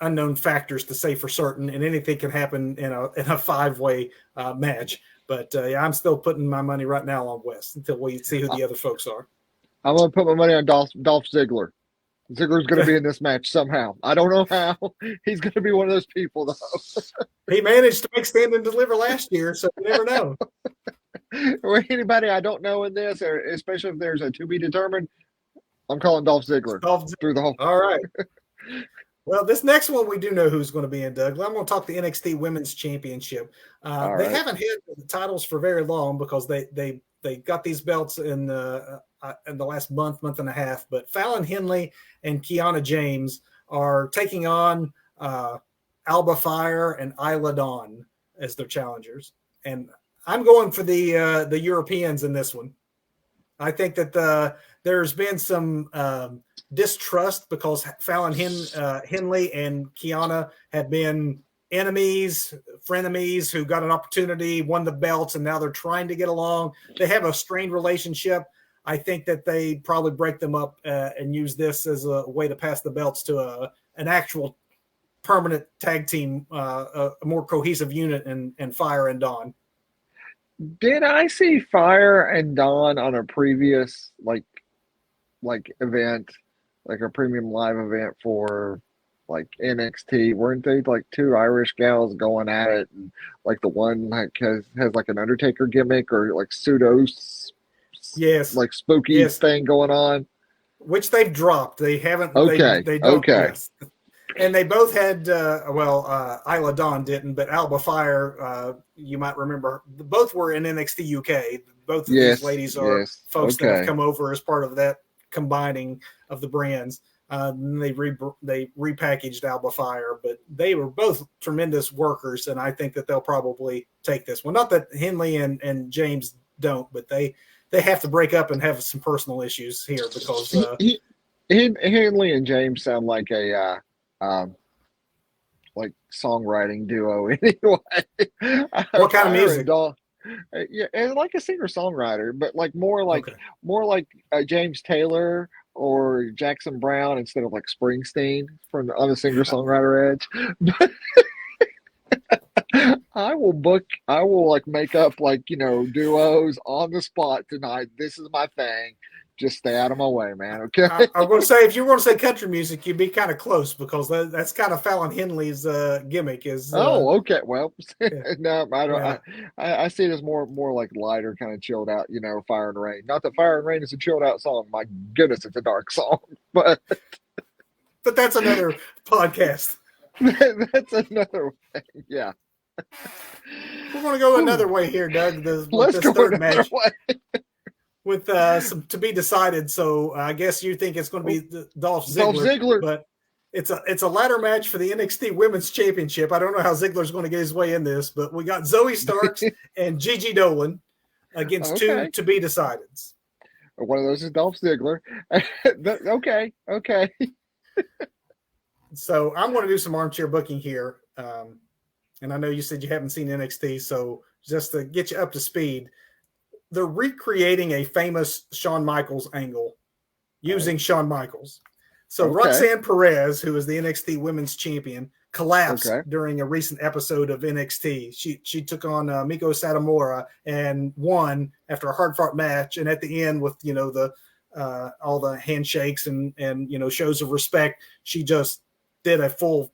unknown factors to say for certain, and anything can happen in a 5-way match. But I'm still putting my money right now on West until we see who the other folks are. I'm going to put my money on Dolph Ziggler. Ziggler's going to be in this match somehow. I don't know how. He's going to be one of those people, though. He managed to make Stand and Deliver last year, so you never know. Or anybody I don't know in this, or especially if there's a to be determined, I'm calling Dolph Ziggler through the whole. All right. Well, this next one we do know who's going to be in, Doug. I'm going to talk the NXT Women's Championship. They haven't had the titles for very long, because they got these belts in the last month and a half. But Fallon Henley and Kiana James are taking on Alba Fire and Isla Dawn as their challengers. And I'm going for the Europeans in this one. I think that there's been some distrust, because Fallon Henley and Kiana have been frenemies who got an opportunity, won the belts, and now they're trying to get along. They have a strained relationship. I think that they probably break them up and use this as a way to pass the belts to an actual permanent tag team, a more cohesive unit in Fire and Dawn. Did I see Fire and Dawn on a previous like event, like a premium live event for like NXT? Weren't they like 2 Irish gals going at it, and like the one like has like an Undertaker gimmick or like pseudo like spooky thing going on, which they've dropped. They haven't. Okay. They don't. Okay. Yes. And they both had, Isla Dawn didn't, but Alba Fire, you might remember, both were in NXT UK. Both of these ladies are folks that have come over as part of that combining of the brands. They repackaged Alba Fire, but they were both tremendous workers, and I think that they'll probably take this one. Not that Henley and James don't, but they have to break up and have some personal issues here because Henley and James sound like a like songwriting duo anyway. What kind of music? Yeah, and like a singer-songwriter, but like more like James Taylor or Jackson Brown instead of like Springsteen on the singer-songwriter edge. I will like make up like, duos on the spot tonight. This is my thing. Just stay out of my way, man. Okay. I'm going to say, if you were going to say country music, you'd be kind of close because that's kind of Fallon Henley's gimmick. Okay. Well, yeah. No, I don't. Yeah. I see it as more like lighter, kind of chilled out. Fire and Rain. Not that Fire and Rain is a chilled out song. My goodness, it's a dark song. But that's another podcast. That's another way. Yeah. We're going to go another way here, Doug. Let's go another way. With some to be decided, so I guess you think it's going to be Dolph Ziggler, but it's a ladder match for the NXT Women's Championship. I don't know how Ziggler's going to get his way in this, but we got Zoe Starks and Gigi Dolan against two to be decided. One of those is Dolph Ziggler. Okay. So I'm going to do some armchair booking here, and I know you said you haven't seen NXT, so just to get you up to speed. They're recreating a famous Shawn Michaels angle using Shawn Michaels. So Roxanne Perez, who is the NXT Women's Champion, collapsed during a recent episode of NXT. She took on Miko Satomura and won after a hard-fought match. And at the end, with all the handshakes and shows of respect, she just did a full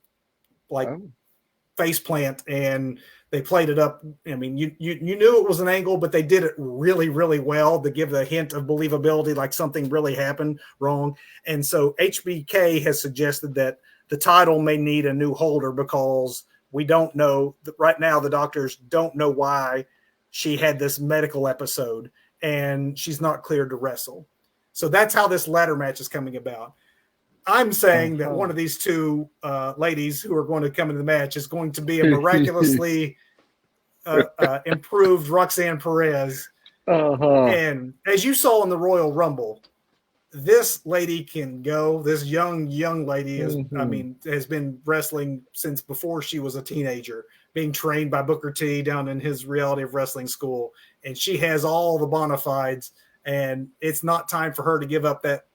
face plant, and they played it up. I mean, you knew it was an angle, but they did it really, really well to give the hint of believability, like something really happened wrong. And so HBK has suggested that the title may need a new holder because we don't know right now. The doctors don't know why she had this medical episode, and she's not cleared to wrestle. So that's how this ladder match is coming about. I'm saying that one of these two ladies who are going to come into the match is going to be a miraculously improved Roxanne Perez. And as you saw in the Royal Rumble, this lady can go. This young lady has been wrestling since before she was a teenager, being trained by Booker T down in his Reality of Wrestling school. And she has all the bona fides, and it's not time for her to give up that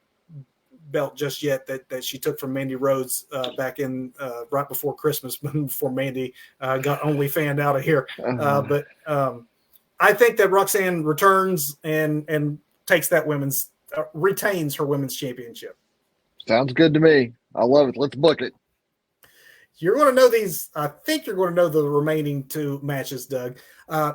belt just yet that she took from Mandy Rhodes back in right before Christmas, before Mandy got only fanned out of here. But I think that Roxanne returns and takes that retains her women's championship. Sounds good to me. I love it. Let's book it. You're going to know these. I think you're going to know the remaining two matches, Doug.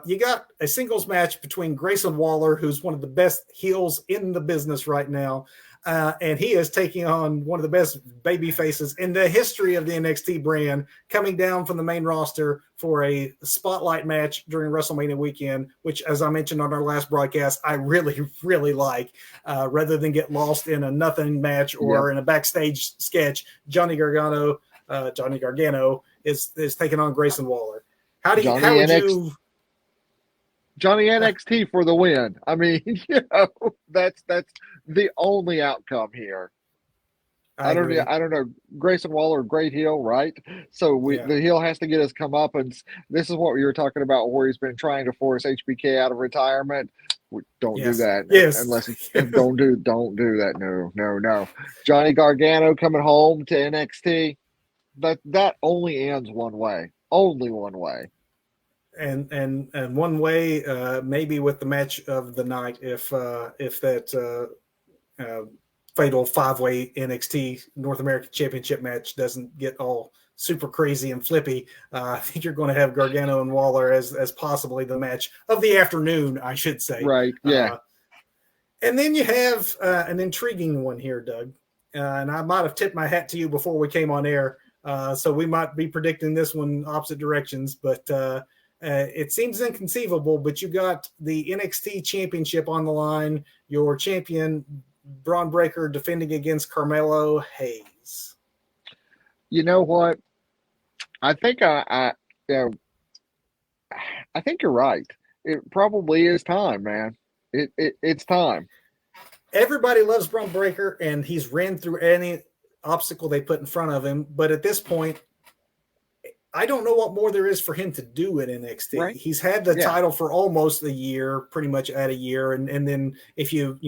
You got a singles match between Grayson Waller, who's one of the best heels in the business right now. And he is taking on one of the best baby faces in the history of the NXT brand, coming down from the main roster for a spotlight match during WrestleMania weekend, which, as I mentioned on our last broadcast, I really, really like. Rather than get lost in a nothing match or in a backstage sketch, Johnny Gargano is taking on Grayson Waller. Johnny NXT for the win. I mean, that's the only outcome here. I don't know. Grayson Waller, great heel, right? So the heel has to get his comeuppance. This is what we were talking about, where he's been trying to force HBK out of retirement. Don't do that. Yes. Unless don't do that. No. Johnny Gargano coming home to NXT. That only ends one way. Only one way. And one way, maybe with the match of the night, if that fatal 5-way NXT North American Championship match doesn't get all super crazy and flippy, I think you're going to have Gargano and Waller as possibly the match of the afternoon, I should say. Right. Yeah. And then you have an intriguing one here, Doug. And I might have tipped my hat to you before we came on air, so we might be predicting this one opposite directions, but it seems inconceivable, but you got the NXT championship on the line. Your champion, Braun Breaker defending against Carmelo Hayes. You know what? I think you know, I think you're right. It probably is time, man. It's time. Everybody loves Braun Breaker, and he's ran through any obstacle they put in front of him. But at this point, I don't know what more there is for him to do at NXT. Right? He's had the Yeah. title for almost a year, pretty much at a year, and then if you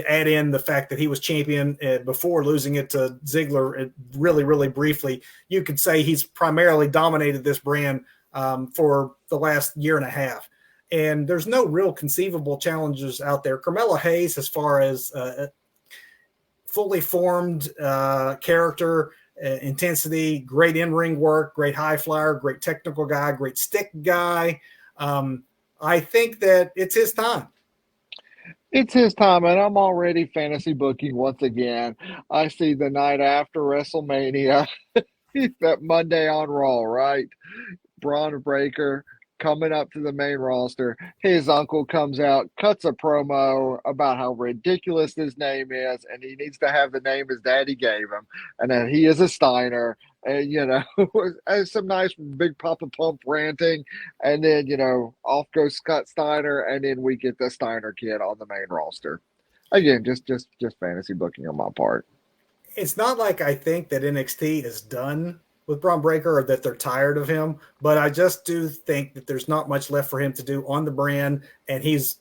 add in the fact that he was champion before losing it to Ziggler really, really briefly, you could say he's primarily dominated this brand for the last year and a half. And there's no real conceivable challenges out there. Carmelo Hayes, as far as fully formed character, intensity, great in-ring work, great high flyer, great technical guy, great stick guy. I think that it's his time. It's his time, and I'm already fantasy booking once again. I see the night after WrestleMania, that Monday on Raw, right? Braun Breaker coming up to the main roster. His uncle comes out, cuts a promo about how ridiculous his name is, and he needs to have the name his daddy gave him, and that he is a Steiner. And, some nice big Papa Pump ranting, and then, off goes Scott Steiner, and then we get the Steiner kid on the main roster. Again, just fantasy booking on my part. It's not like I think that NXT is done with Braun Breaker or that they're tired of him, but I just do think that there's not much left for him to do on the brand, and he's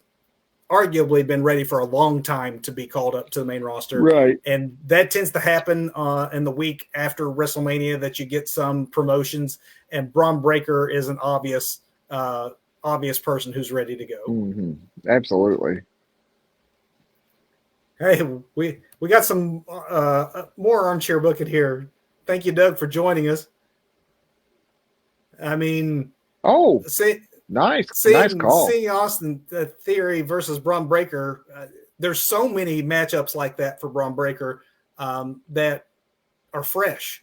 arguably been ready for a long time to be called up to the main roster. Right. And that tends to happen in the week after WrestleMania, that you get some promotions, and Braun Breaker is an obvious person who's ready to go. Mm-hmm. Absolutely. Hey, we got some more armchair booking here. Thank you, Doug, for joining us. I mean, nice call. Seeing Austin Theory versus Braun Breaker, there's so many matchups like that for Braun Breaker that are fresh.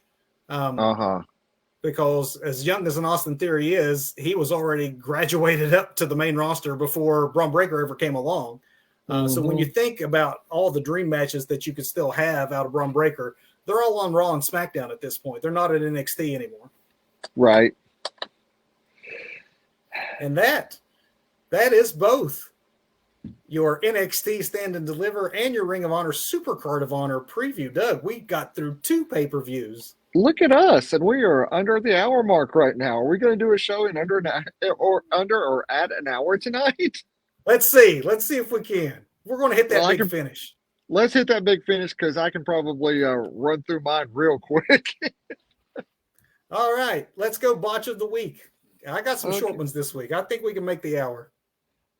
Because as young as an Austin Theory is, he was already graduated up to the main roster before Braun Breaker ever came along. So when you think about all the dream matches that you could still have out of Braun Breaker, they're all on Raw and SmackDown at this point. They're not at NXT anymore. Right. And that is both your NXT Stand and Deliver and your Ring of Honor SuperCard of Honor preview. Doug, we got through 2 pay-per-views. Look at us, and we are under the hour mark right now. Are we going to do a show in under or at an hour tonight? Let's see if we can. We're going to hit that big finish. Let's hit that big finish, because I can probably run through mine real quick. All right, let's go botch of the week. I got some short ones this week. I think we can make the hour.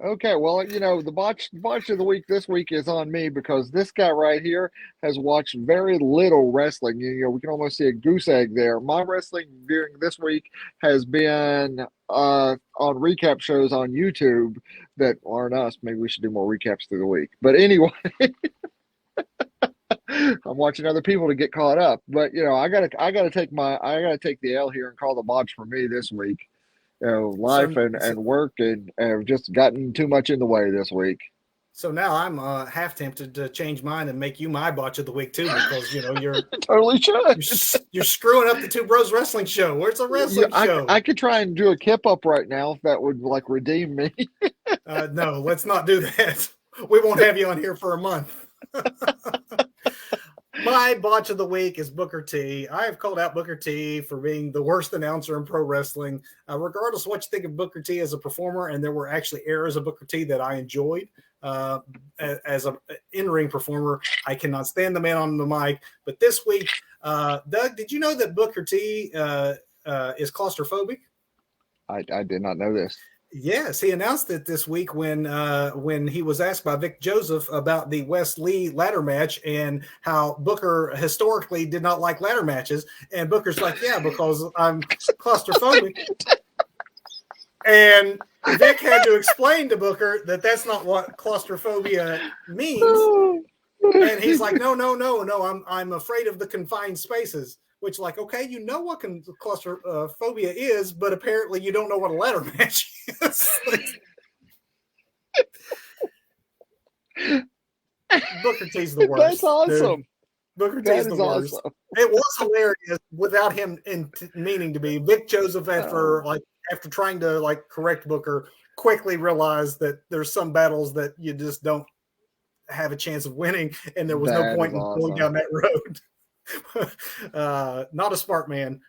Okay, well, the botch of the week this week is on me, because this guy right here has watched very little wrestling. We can almost see a goose egg there. My wrestling viewing this week has been on recap shows on YouTube that aren't us. Maybe we should do more recaps through the week. But anyway, I'm watching other people to get caught up. But I gotta take the L here and call the botch for me this week. Life and work and have just gotten too much in the way this week. So now I'm half tempted to change mine and make you my botch of the week too, because you're totally should. You're screwing up the Two Bros Wrestling Show. Where's a wrestling show? I could try and do a kip up right now if that would redeem me. No, let's not do that. We won't have you on here for a month. My botch of the week is Booker T. I have called out Booker T for being the worst announcer in pro wrestling. Regardless of what you think of Booker T as a performer, and there were actually eras of Booker T that I enjoyed as an in-ring performer. I cannot stand the man on the mic. But this week, Doug, did you know that Booker T is claustrophobic? I did not know this. Yes, he announced it this week when he was asked by Vic Joseph about the Wes Lee ladder match and how Booker historically did not like ladder matches. And Booker's like, yeah, because I'm claustrophobic. And Vic had to explain to Booker that that's not what claustrophobia means. And he's like, no, I'm afraid of the confined spaces. Which, okay, you know what claustrophobia is, but apparently you don't know what a ladder match is. Booker T's the worst. That's awesome. Dude. Booker T That is the is worst. awesome. It was hilarious without him meaning to be. Vic Joseph, after trying to correct Booker, quickly realized that there's some battles that you just don't have a chance of winning, and there was no point in going down that road. Not a smart man.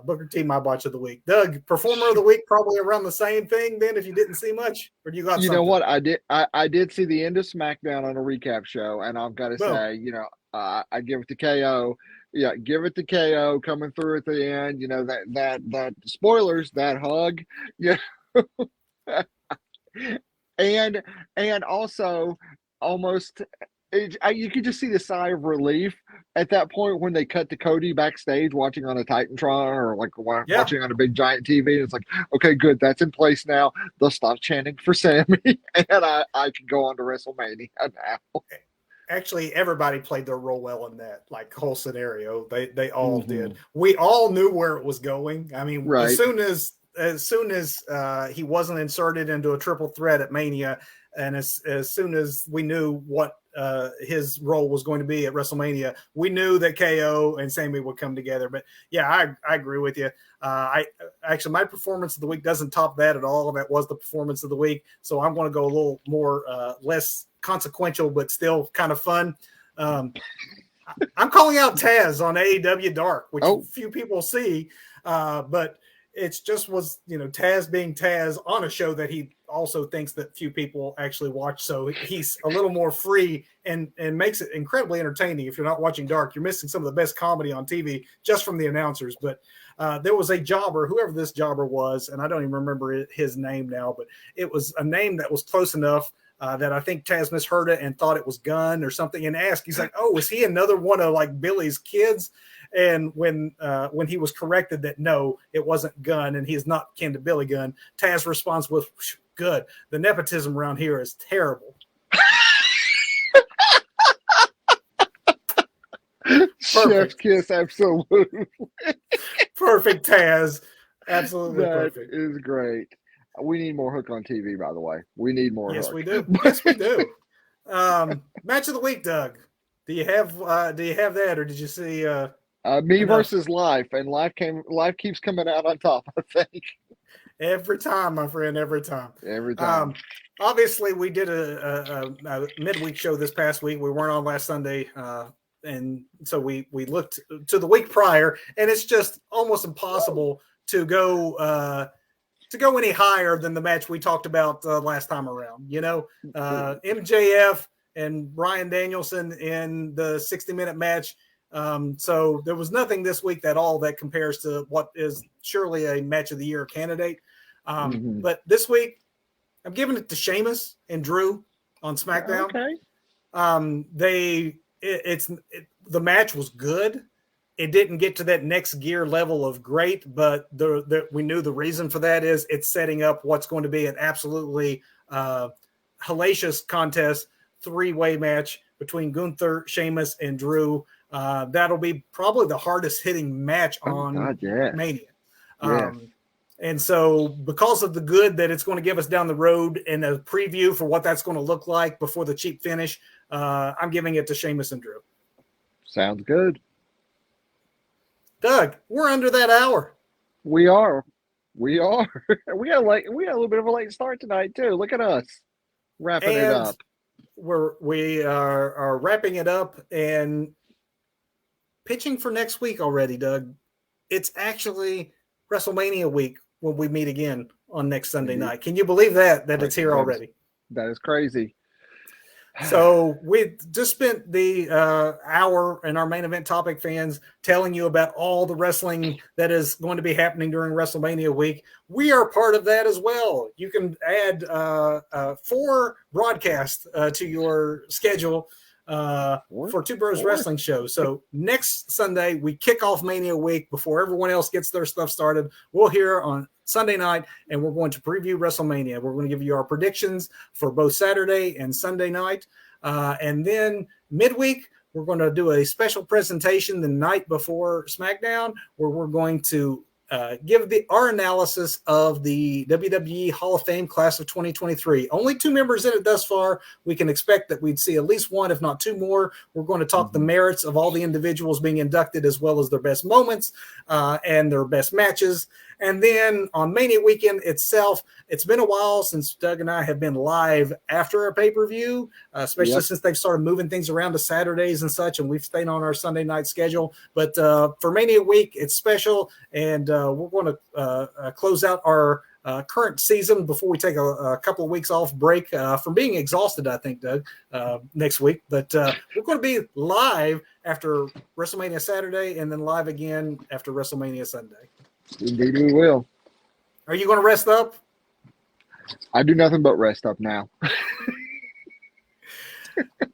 Booker T, my botch of the week. Doug, performer of the week, probably around the same thing. Then, if you didn't see much, or you got, you know what, I did see the end of SmackDown on a recap show, and I've got to say, I give it to KO. Yeah, give it to KO coming through at the end. You know that spoilers, that hug. Yeah, and also almost. You could just see the sigh of relief at that point when they cut to Cody backstage watching on a Titantron or watching on a big giant TV. And it's like, okay, good, that's in place now. They'll stop chanting for Sammy, and I can go on to WrestleMania now. Actually, everybody played their role well in that whole scenario. They all did. We all knew where it was going. I mean, right. as soon as he wasn't inserted into a triple threat at Mania, and as soon as we knew what his role was going to be at WrestleMania, we knew that KO and Sammy would come together. But yeah, I agree with you. Actually, my performance of the week doesn't top that at all. That was the performance of the week. So I'm going to go a little more less consequential, but still kind of fun. I'm calling out Taz on AEW Dark, which few people see, but it's just was, Taz being Taz on a show that he also thinks that few people actually watch. So he's a little more free and makes it incredibly entertaining. If you're not watching Dark, you're missing some of the best comedy on TV just from the announcers. But there was a jobber, whoever this jobber was, and I don't even remember his name now, but it was a name that was close enough that I think Taz misheard it and thought it was Gunn or something, and asked, he's like, oh, is he another one of Billy's kids? And when he was corrected that no, it wasn't Gunn and he's not kin to Billy Gunn, Taz responds with, good. The nepotism around here is terrible. Chef's kiss, absolutely. Perfect, Taz. Absolutely perfect. That is great. We need more Hook on TV, by the way. We need more Yes, Hook. we do. Yes, we do. Match of the week, Doug. Do you have that, or did you see Me versus Life, and Life keeps coming out on top, I think. Every time, my friend, every time. Obviously, we did a midweek show this past week. We weren't on last Sunday, and so we looked to the week prior, and it's just almost impossible to go any higher than the match we talked about last time around. MJF and Bryan Danielson in the 60-minute match. So there was nothing this week that compares to what is surely a match of the year candidate. But this week, I'm giving it to Sheamus and Drew on SmackDown. Okay. The match was good. It didn't get to that next gear level of great, but we knew the reason for that is it's setting up what's going to be an absolutely hellacious contest, 3-way match between Gunther, Sheamus, and Drew. That'll be probably the hardest hitting match on Mania. And so because of the good that it's going to give us down the road and a preview for what that's going to look like before the cheap finish, I'm giving it to Sheamus and Drew. Sounds good. Doug, we're under that hour. We are. We got a little bit of a late start tonight too. Look at us wrapping it up. We are wrapping it up and pitching for next week already, Doug. It's actually WrestleMania week when we meet again on next Sunday night. Can you believe that it's here already? That is crazy. So we just spent the hour and our main event topic fans telling you about all the wrestling that is going to be happening during WrestleMania week. We are part of that as well. You can add 4 broadcasts to your schedule for Two Bros Wrestling Show. So next Sunday, we kick off Mania week before everyone else gets their stuff started. We'll hear on Sunday night, and we're going to preview WrestleMania. We're going to give you our predictions for both Saturday and Sunday night. And then midweek, we're going to do a special presentation the night before SmackDown, where we're going to give our analysis of the WWE Hall of Fame class of 2023. Only 2 members in it thus far. We can expect that we'd see at least 1, if not 2 more. We're going to talk the merits of all the individuals being inducted, as well as their best moments and their best matches. And then on Mania weekend itself, it's been a while since Doug and I have been live after a pay-per-view, especially since they've started moving things around to Saturdays and such, and we've stayed on our Sunday night schedule. But for Mania week, it's special, and we're going to close out our current season before we take a couple of weeks off break from being exhausted, I think, Doug, next week. But we're going to be live after WrestleMania Saturday and then live again after WrestleMania Sunday. Indeed we will. Are you going to rest up? I do nothing but rest up now.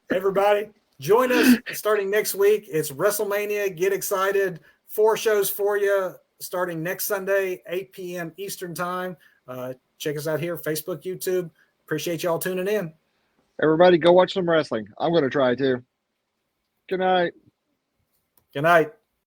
Everybody, join us starting next week. It's WrestleMania. Get excited. 4 shows for you starting next Sunday, 8 p.m. Eastern time. Check us out here, Facebook, YouTube. Appreciate y'all tuning in. Everybody go watch some wrestling. I'm going to try to. Good night. Good night.